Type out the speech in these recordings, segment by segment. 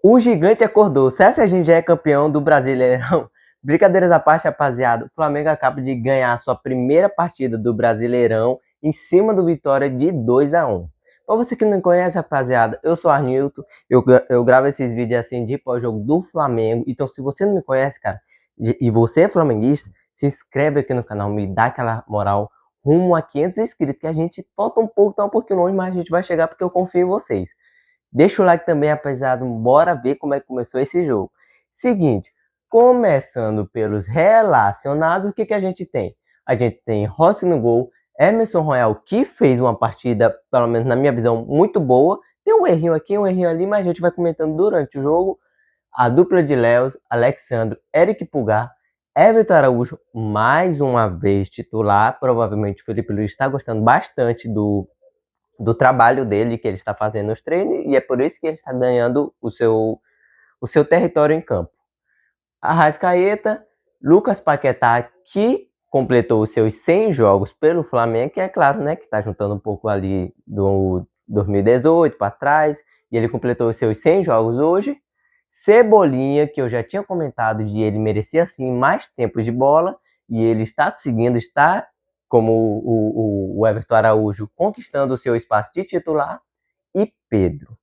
O gigante acordou. Será que a gente já é campeão do Brasileirão? Brincadeiras à parte, rapaziada. O Flamengo acaba de ganhar a sua primeira partida do Brasileirão em cima do Vitória de 2-1. Pra você que não me conhece, rapaziada, eu sou Arnilton. Eu gravo esses vídeos assim de pós-jogo do Flamengo. Então, se você não me conhece, cara, e você é flamenguista, se inscreve aqui no canal, me dá aquela moral rumo a 500 inscritos, que a gente falta um pouco, tá um pouquinho longe, mas a gente vai chegar porque eu confio em vocês. Deixa o like também, rapaziada. Bora ver como é que começou esse jogo. Seguinte, começando pelos relacionados, o que a gente tem? A gente tem Rossi no gol, Emerson Royal, que fez uma partida, pelo menos na minha visão, muito boa. Tem um errinho aqui, um errinho ali, mas a gente vai comentando durante o jogo. A dupla de Léos, Alexandre, Eric Pulgar, Everton Araújo, mais uma vez titular. Provavelmente o Felipe Luiz está gostando bastante do trabalho dele que ele está fazendo nos treinos, e é por isso que ele está ganhando o seu território em campo. Arrascaeta, Lucas Paquetá, que completou os seus 100 jogos pelo Flamengo, que é claro, né, que está juntando um pouco ali do 2018 para trás, e ele completou os seus 100 jogos hoje. Cebolinha, que eu já tinha comentado de ele merecer assim mais tempo de bola, e ele está conseguindo, está como o Everton Araújo conquistando o seu espaço de titular. E Pedro,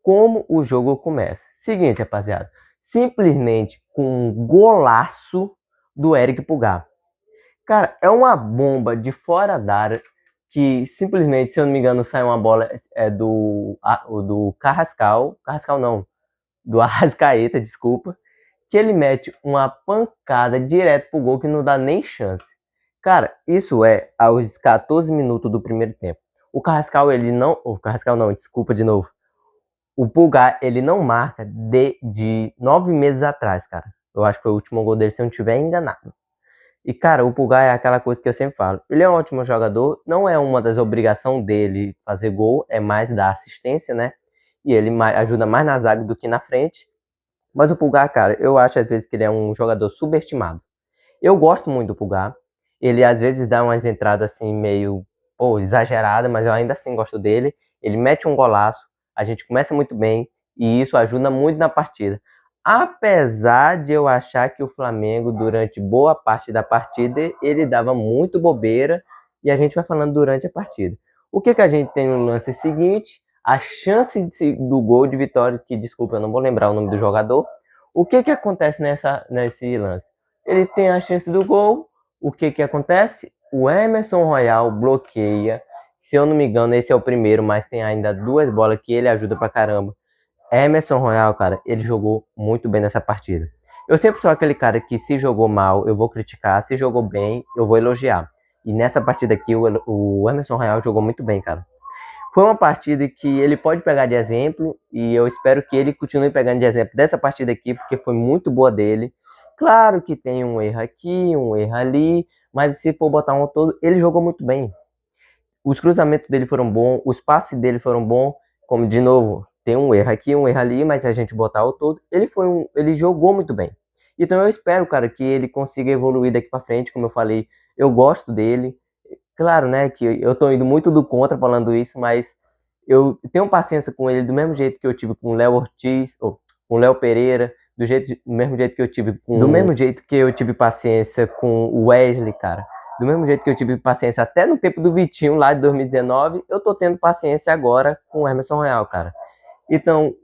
como o jogo começa? Seguinte, rapaziada, simplesmente com um golaço do Eric Pulgar. Cara, é uma bomba de fora da área que simplesmente, se eu não me engano, sai uma bola do Carrascal não, do Arrascaeta, desculpa, que ele mete uma pancada direto pro gol que não dá nem chance. Cara, isso é aos 14 minutos do primeiro tempo. O Carrascal, ele não... O Carrascal não, desculpa de novo. O Pulgar, ele não marca de 9 meses atrás, cara. Eu acho que foi o último gol dele, se eu não estiver enganado. E, cara, o Pulgar é aquela coisa que eu sempre falo. Ele é um ótimo jogador, não é uma das obrigações dele fazer gol, é mais dar assistência, né? E ele ajuda mais na zaga do que na frente. Mas o Pulgar, cara, eu acho às vezes que ele é um jogador subestimado. Eu gosto muito do Pulgar. Ele às vezes dá umas entradas assim meio exageradas, mas eu ainda assim gosto dele. Ele mete um golaço, a gente começa muito bem e isso ajuda muito na partida. Apesar de eu achar que o Flamengo, durante boa parte da partida, ele dava muito bobeira e a gente vai falando durante a partida. O que a gente tem no lance seguinte? A chance do gol de vitória, que desculpa, eu não vou lembrar o nome do jogador. O que acontece nesse lance? Ele tem a chance do gol. O que acontece? O Emerson Royal bloqueia. Se eu não me engano, esse é o primeiro, mas tem ainda duas bolas que ele ajuda pra caramba. Emerson Royal, cara, ele jogou muito bem nessa partida. Eu sempre sou aquele cara que se jogou mal, eu vou criticar. Se jogou bem, eu vou elogiar. E nessa partida aqui, o Emerson Royal jogou muito bem, cara. Foi uma partida que ele pode pegar de exemplo e eu espero que ele continue pegando de exemplo dessa partida aqui, porque foi muito boa dele. Claro que tem um erro aqui, um erro ali, mas se for botar um todo, ele jogou muito bem. Os cruzamentos dele foram bons, os passes dele foram bons, como de novo, tem um erro aqui, um erro ali, mas se a gente botar o todo, ele jogou muito bem. Então eu espero, cara, que ele consiga evoluir daqui para frente, como eu falei, eu gosto dele. Claro, né, que eu tô indo muito do contra falando isso, mas eu tenho paciência com ele do mesmo jeito que eu tive com o Léo Ortiz, ou com o Léo Pereira, do mesmo jeito que eu tive com... Do mesmo jeito que eu tive paciência com o Wesley, cara. Do mesmo jeito que eu tive paciência até no tempo do Vitinho, lá de 2019, eu tô tendo paciência agora com o Emerson Royal, cara. Então,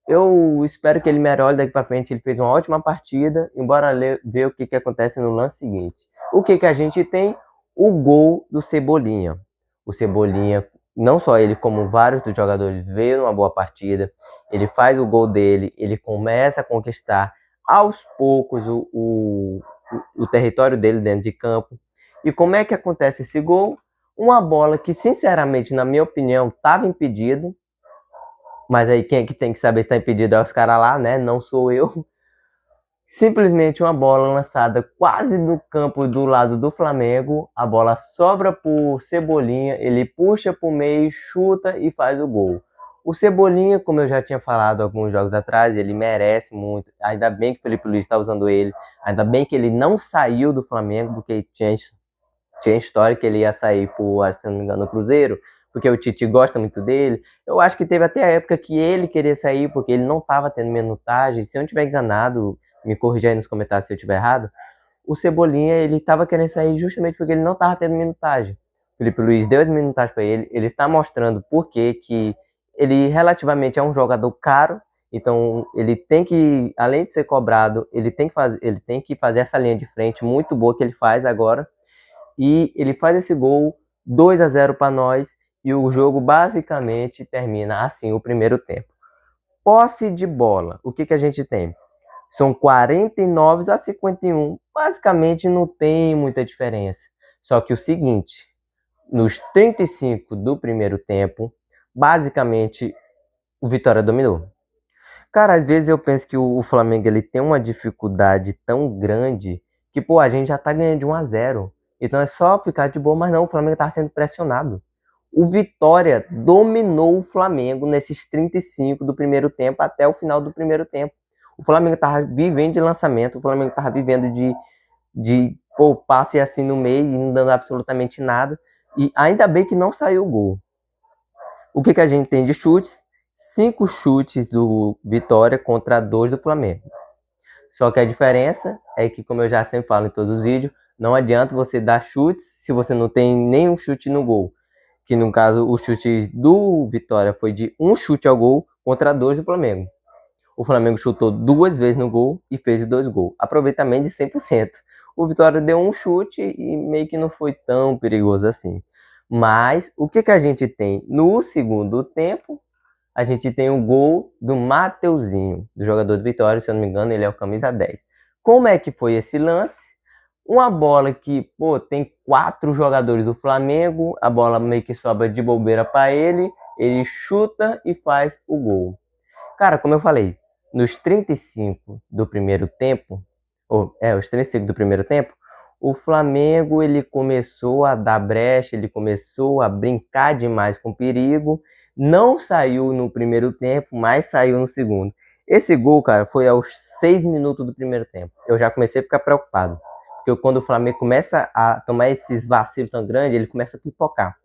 eu espero que ele melhore daqui pra frente. Ele fez uma ótima partida. Embora ver o que acontece no lance seguinte. O que a gente tem? O gol do Cebolinha. O Cebolinha, não só ele, como vários dos jogadores, veio numa boa partida. Ele faz o gol dele, ele começa a conquistar aos poucos o território dele dentro de campo. E como é que acontece esse gol? Uma bola que, sinceramente, na minha opinião, estava impedido. Mas aí quem é que tem que saber se está impedido é os caras lá, né? Não sou eu. Simplesmente uma bola lançada quase no campo do lado do Flamengo. A bola sobra por Cebolinha, ele puxa para o meio, chuta e faz o gol. O Cebolinha, como eu já tinha falado alguns jogos atrás, ele merece muito. Ainda bem que o Felipe Luiz está usando ele. Ainda bem que ele não saiu do Flamengo, porque tinha história que ele ia sair por, se não me engano, o Cruzeiro, porque o Tite gosta muito dele. Eu acho que teve até a época que ele queria sair, porque ele não estava tendo minutagem. Se eu não estiver enganado, me corrija aí nos comentários se eu estiver errado. O Cebolinha, ele estava querendo sair justamente porque ele não estava tendo minutagem. O Felipe Luiz deu as minutagens para ele. Ele está mostrando por que ele relativamente é um jogador caro. Então, ele tem que, além de ser cobrado, ele tem que fazer essa linha de frente muito boa que ele faz agora. E ele faz esse gol 2-0 para nós. E o jogo basicamente termina assim o primeiro tempo. Posse de bola. O que a gente tem? São 49-51. Basicamente não tem muita diferença. Só que o seguinte, nos 35 do primeiro tempo, basicamente o Vitória dominou. Cara, às vezes eu penso que o Flamengo ele tem uma dificuldade tão grande que, pô, a gente já tá ganhando de 1-0. Então é só ficar de boa, mas não, o Flamengo tá sendo pressionado. O Vitória dominou o Flamengo nesses 35 do primeiro tempo até o final do primeiro tempo. O Flamengo tava vivendo de lançamento, o Flamengo tava vivendo de passe assim no meio e não dando absolutamente nada. E ainda bem que não saiu o gol. O que a gente tem de chutes? 5 chutes do Vitória contra 2 do Flamengo. Só que a diferença é que, como eu já sempre falo em todos os vídeos, não adianta você dar chutes se você não tem nenhum chute no gol. Que no caso, o chute do Vitória foi de 1 chute ao gol contra 2 do Flamengo. O Flamengo chutou 2 vezes no gol e fez 2 gols. Aproveitamento de 100%. O Vitória deu um chute e meio que não foi tão perigoso assim. Mas o que a gente tem no segundo tempo? A gente tem o gol do Mateuzinho, do jogador do Vitória, se eu não me engano, ele é o camisa 10. Como é que foi esse lance? Uma bola que, pô, tem 4 jogadores do Flamengo, a bola meio que sobra de bobeira para ele chuta e faz o gol. Cara, como eu falei, nos 35 do primeiro tempo, os 35 do primeiro tempo, o Flamengo ele começou a dar brecha, ele começou a brincar demais com perigo, não saiu no primeiro tempo, mas saiu no segundo. Esse gol, cara, foi aos 6 minutos do primeiro tempo. Eu já comecei a ficar preocupado, porque quando o Flamengo começa a tomar esses vacilos tão grandes, ele começa a pipocar.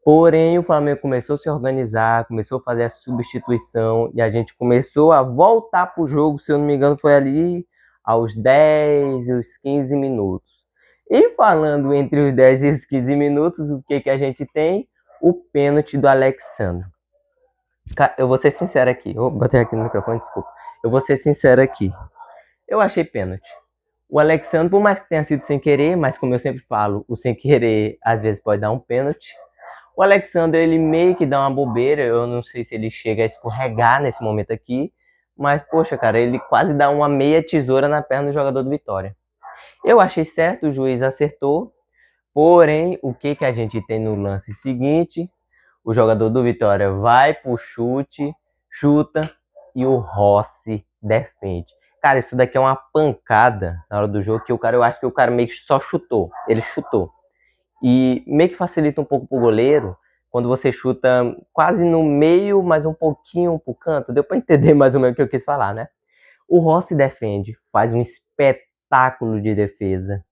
Porém, o Flamengo começou a se organizar, começou a fazer a substituição e a gente começou a voltar para o jogo, se eu não me engano, foi ali aos 10 e os 15 minutos. E falando entre os 10 e os 15 minutos, o que a gente tem? O pênalti do Alexandre. Eu vou ser sincero aqui, vou bater aqui no microfone, desculpa. Eu vou ser sincero aqui. Eu achei pênalti. O Alexandre, por mais que tenha sido sem querer, mas como eu sempre falo, o sem querer às vezes pode dar um pênalti. O Alexandre, ele meio que dá uma bobeira, eu não sei se ele chega a escorregar nesse momento aqui, mas, poxa, cara, ele quase dá uma meia tesoura na perna do jogador do Vitória. Eu achei certo, o juiz acertou, porém, o que a gente tem no lance seguinte? O jogador do Vitória vai pro chute, chuta e o Rossi defende. Cara, isso daqui é uma pancada na hora do jogo, que eu acho que o cara meio que só chutou, ele chutou. E meio que facilita um pouco pro goleiro, quando você chuta quase no meio, mas um pouquinho pro canto. Deu para entender mais ou menos o que eu quis falar, né? O Rossi defende, faz um espetáculo de defesa.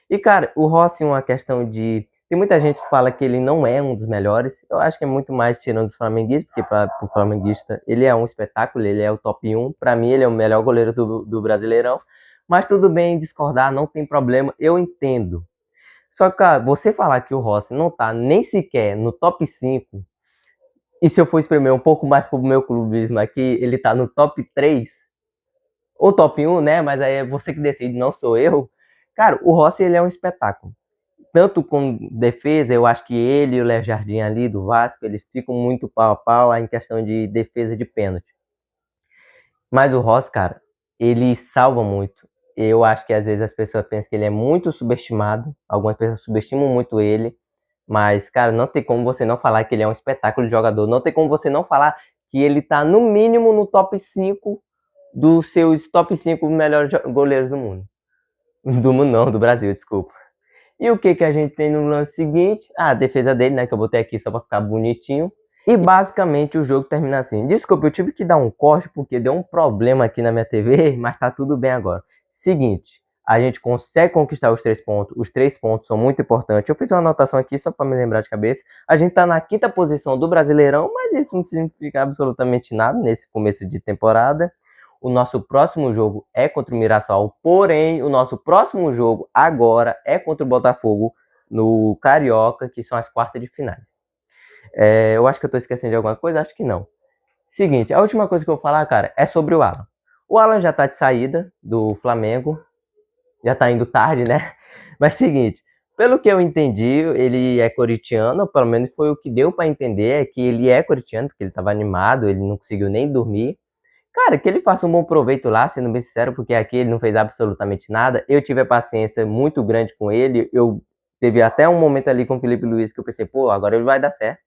E, cara, o Rossi é uma questão de... Tem muita gente que fala que ele não é um dos melhores. Eu acho que é muito mais tirando os flamenguistas, porque para o flamenguista ele é um espetáculo, ele é o top 1. Para mim, ele é o melhor goleiro do Brasileirão. Mas tudo bem discordar, não tem problema, eu entendo. Só que, cara, você falar que o Rossi não tá nem sequer no top 5, e se eu for espremer um pouco mais pro meu clubismo aqui, ele tá no top 3, ou top 1, né? Mas aí é você que decide, não sou eu. Cara, o Rossi, ele é um espetáculo. Tanto com defesa, eu acho que ele e o Léo Jardim ali do Vasco, eles ficam muito pau a pau em questão de defesa de pênalti. Mas o Rossi, cara, ele salva muito. Eu acho que às vezes as pessoas pensam que ele é muito subestimado. Algumas pessoas subestimam muito ele. Mas, cara, não tem como você não falar que ele é um espetáculo de jogador. Não tem como você não falar que ele tá no mínimo no top 5 dos seus top 5 melhores goleiros do mundo. Do mundo não, do Brasil, desculpa. E o que a gente tem no lance seguinte? A defesa dele, né, que eu botei aqui só pra ficar bonitinho. E basicamente o jogo termina assim. Desculpa, eu tive que dar um corte porque deu um problema aqui na minha TV, mas tá tudo bem agora. Seguinte, a gente consegue conquistar os 3 pontos. Os 3 pontos são muito importantes. Eu fiz uma anotação aqui só para me lembrar de cabeça. A gente está na 5ª posição do Brasileirão, mas isso não significa absolutamente nada nesse começo de temporada. O nosso próximo jogo é contra o Mirassol, porém, o nosso próximo jogo agora é contra o Botafogo no Carioca, que são as quartas de finais. Eu acho que eu tô esquecendo de alguma coisa, acho que não. Seguinte, a última coisa que eu vou falar, cara, é sobre o Alan. O Alan já tá de saída do Flamengo, já tá indo tarde, né? Mas seguinte, pelo que eu entendi, ele é corintiano, pelo menos foi o que deu para entender, é que ele é corintiano, porque ele tava animado, ele não conseguiu nem dormir. Cara, que ele faça um bom proveito lá, sendo bem sincero, porque aqui ele não fez absolutamente nada. Eu tive a paciência muito grande com ele, eu teve até um momento ali com o Felipe Luiz que eu pensei, pô, agora ele vai dar certo,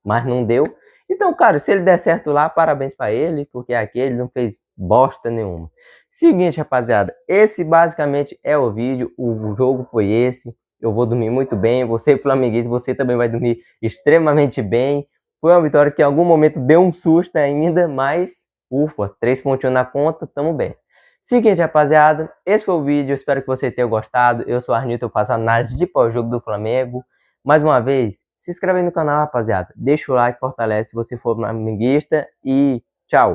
mas não deu. Então, cara, se ele der certo lá, parabéns para ele, porque aqui ele não fez bosta nenhuma. Seguinte, rapaziada, esse basicamente é o vídeo, o jogo foi esse. Eu vou dormir muito bem, você flamenguista, você também vai dormir extremamente bem. Foi uma vitória que em algum momento deu um susto ainda, mas ufa, 3 pontinhos na conta, tamo bem. Seguinte, rapaziada, esse foi o vídeo, eu espero que você tenha gostado. Eu sou o Arnilton, eu faço análise de pós-jogo do Flamengo. Mais uma vez, se inscreve aí no canal, rapaziada. Deixa o like, fortalece se você for flamenguista e tchau.